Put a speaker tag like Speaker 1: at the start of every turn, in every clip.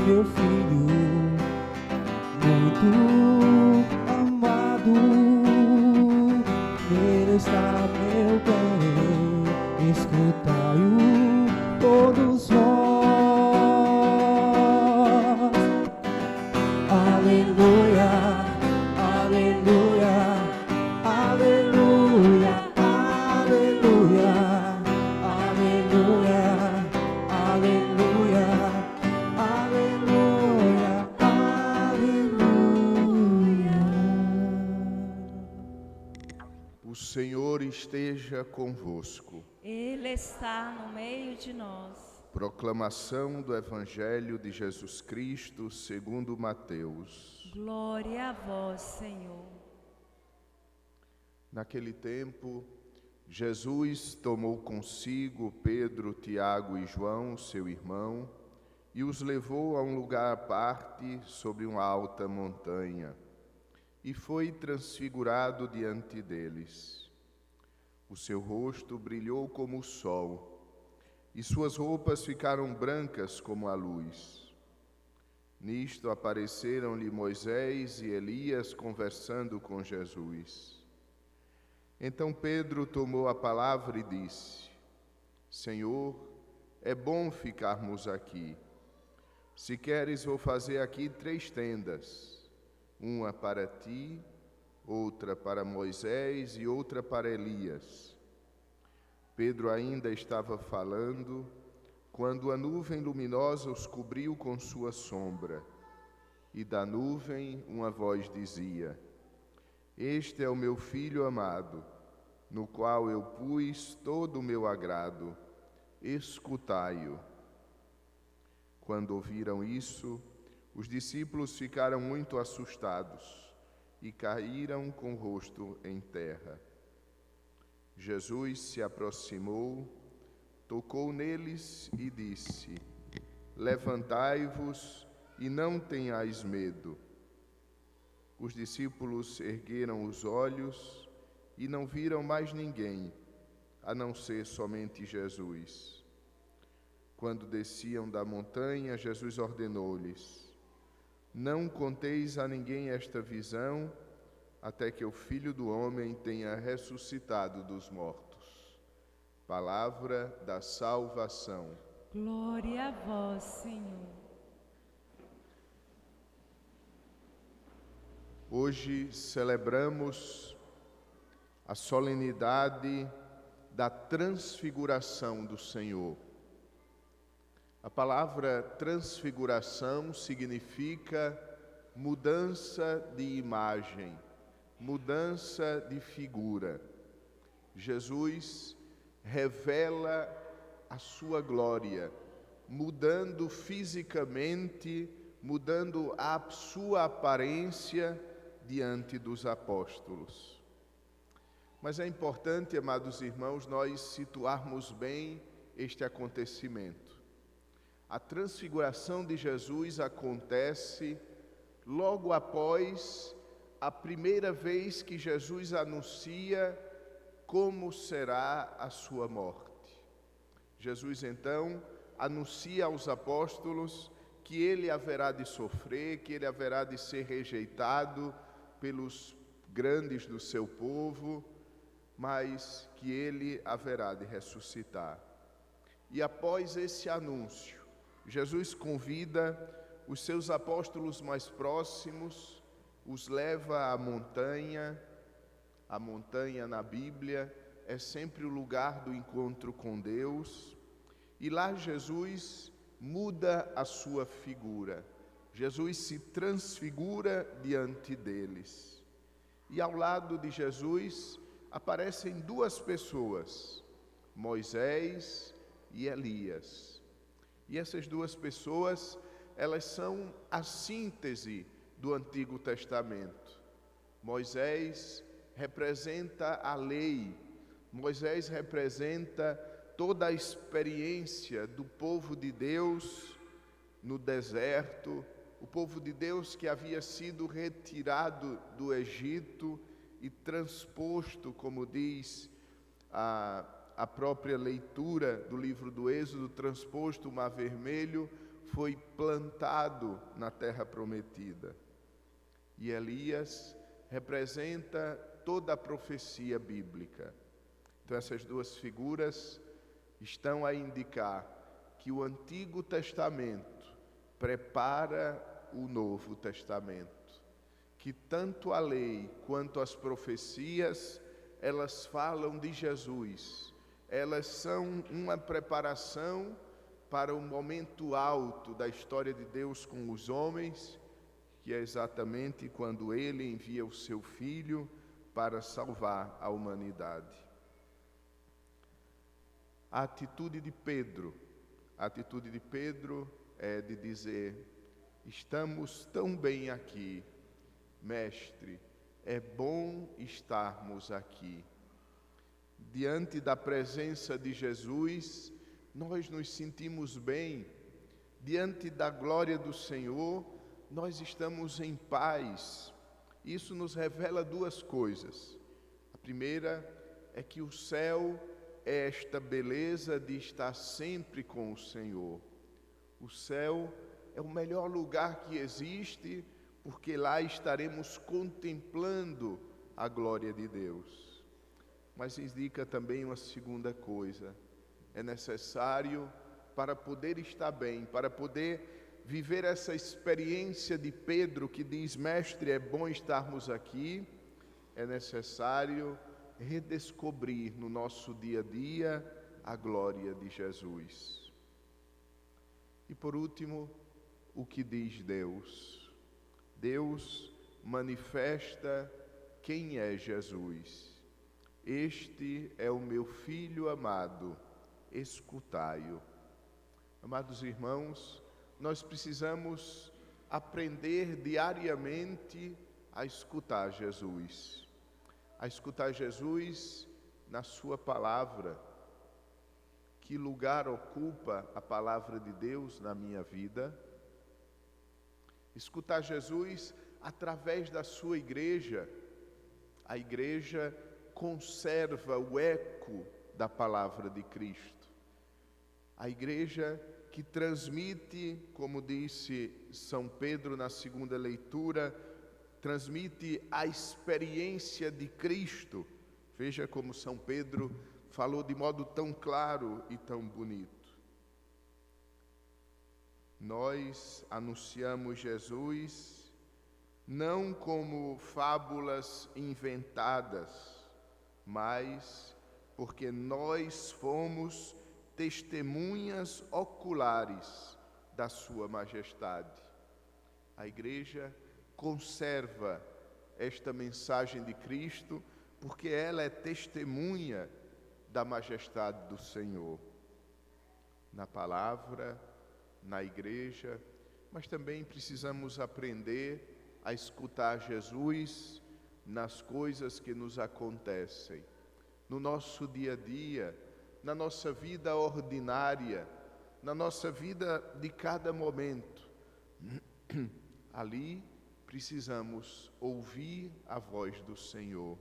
Speaker 1: meu filho muito amado, nele está meu bem, escutai-o todos vós. Aleluia, aleluia, aleluia, aleluia, aleluia, aleluia, aleluia, aleluia.
Speaker 2: O Senhor esteja convosco.
Speaker 3: Ele está no meio de nós.
Speaker 2: Proclamação do Evangelho de Jesus Cristo segundo Mateus.
Speaker 3: Glória a vós, Senhor.
Speaker 2: Naquele tempo, Jesus tomou consigo Pedro, Tiago e João, seu irmão, e os levou a um lugar à parte sobre uma alta montanha, e foi transfigurado diante deles. O seu rosto brilhou como o sol, e suas roupas ficaram brancas como a luz. Nisto apareceram-lhe Moisés e Elias conversando com Jesus. Então Pedro tomou a palavra e disse: Senhor, é bom ficarmos aqui. Se queres, vou fazer aqui 3 tendas, uma para ti, outra para Moisés e outra para Elias. Pedro ainda estava falando, quando a nuvem luminosa os cobriu com sua sombra, e da nuvem uma voz dizia: Este é o meu Filho amado, no qual eu pus todo o meu agrado, escutai-o. Quando ouviram isso, os discípulos ficaram muito assustados e caíram com o rosto em terra. Jesus se aproximou, tocou neles e disse: Levantai-vos e não tenhais medo. Os discípulos ergueram os olhos e não viram mais ninguém, a não ser somente Jesus. Quando desciam da montanha, Jesus ordenou-lhes: Não conteis a ninguém esta visão, até que o Filho do Homem tenha ressuscitado dos mortos. Palavra da salvação.
Speaker 3: Glória a vós, Senhor.
Speaker 2: Hoje celebramos a solenidade da transfiguração do Senhor. A palavra transfiguração significa mudança de imagem, mudança de figura. Jesus revela a sua glória, mudando fisicamente, mudando a sua aparência diante dos apóstolos. Mas é importante, amados irmãos, nós situarmos bem este acontecimento. A transfiguração de Jesus acontece logo após a primeira vez que Jesus anuncia como será a sua morte. Jesus então anuncia aos apóstolos que ele haverá de sofrer, que ele haverá de ser rejeitado pelos grandes do seu povo, mas que ele haverá de ressuscitar. E após esse anúncio, Jesus convida os seus apóstolos mais próximos, os leva à montanha. A montanha na Bíblia é sempre o lugar do encontro com Deus. E lá Jesus muda a sua figura. Jesus se transfigura diante deles. E ao lado de Jesus aparecem 2 pessoas, Moisés e Elias. E essas 2 pessoas elas são a síntese do Antigo Testamento. Moisés representa a lei, Moisés representa toda a experiência do povo de Deus no deserto, o povo de Deus que havia sido retirado do Egito e transposto, como diz a própria leitura do livro do Êxodo, transposto o Mar Vermelho, foi plantado na terra prometida. E Elias representa toda a profecia bíblica. Então essas duas figuras estão a indicar que o Antigo Testamento prepara o Novo Testamento, que tanto a lei quanto as profecias, elas falam de Jesus, elas são uma preparação para o momento alto da história de Deus com os homens, que é exatamente quando Ele envia o seu Filho para salvar a humanidade. A atitude de Pedro é de dizer: estamos tão bem aqui, Mestre, é bom estarmos aqui. Diante da presença de Jesus, nós nos sentimos bem. Diante da glória do Senhor, nós estamos em paz. Isso nos revela duas coisas. A primeira é que o céu é esta beleza de estar sempre com o Senhor. O céu é o melhor lugar que existe, porque lá estaremos contemplando a glória de Deus. Mas indica também uma segunda coisa: é necessário, para poder estar bem, para poder viver essa experiência de Pedro que diz: Mestre, é bom estarmos aqui, é necessário redescobrir no nosso dia a dia a glória de Jesus. E por último, o que diz Deus? Deus manifesta quem é Jesus. Este é o meu Filho amado, escutai-o. Amados irmãos, nós precisamos aprender diariamente a escutar Jesus. A escutar Jesus na sua palavra. Que lugar ocupa a palavra de Deus na minha vida? Escutar Jesus através da sua igreja. A igreja conserva o eco da palavra de Cristo. A igreja que transmite, como disse São Pedro na segunda leitura, transmite a experiência de Cristo. Veja como São Pedro falou de modo tão claro e tão bonito. Nós anunciamos Jesus não como fábulas inventadas, mas porque nós fomos testemunhas oculares da sua majestade. A igreja conserva esta mensagem de Cristo porque ela é testemunha da majestade do Senhor. Na palavra, na igreja, mas também precisamos aprender a escutar Jesus nas coisas que nos acontecem, no nosso dia a dia, na nossa vida ordinária, na nossa vida de cada momento. Ali precisamos ouvir a voz do Senhor.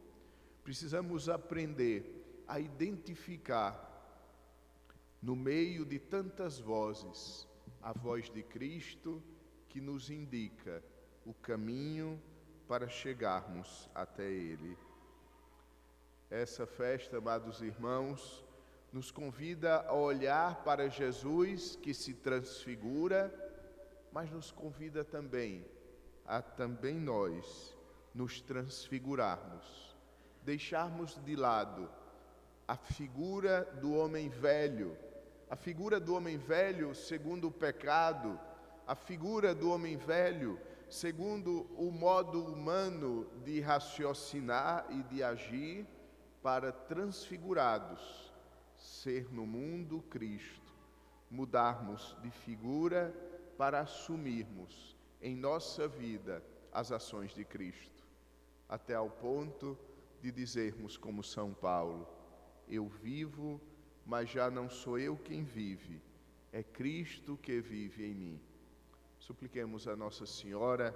Speaker 2: Precisamos aprender a identificar, no meio de tantas vozes, a voz de Cristo que nos indica o caminho para chegarmos até Ele. Essa festa, amados irmãos, nos convida a olhar para Jesus que se transfigura, mas nos convida também a também nós nos transfigurarmos, deixarmos de lado a figura do homem velho, a figura do homem velho segundo o pecado, a figura do homem velho segundo o modo humano de raciocinar e de agir, para transfigurados, ser no mundo Cristo, mudarmos de figura para assumirmos em nossa vida as ações de Cristo, até ao ponto de dizermos como São Paulo: eu vivo, mas já não sou eu quem vive, é Cristo que vive em mim. Supliquemos a Nossa Senhora,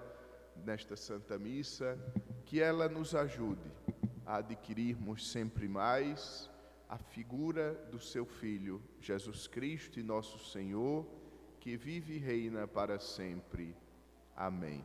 Speaker 2: nesta Santa Missa, que ela nos ajude a adquirirmos sempre mais a figura do seu Filho, Jesus Cristo e nosso Senhor, que vive e reina para sempre. Amém.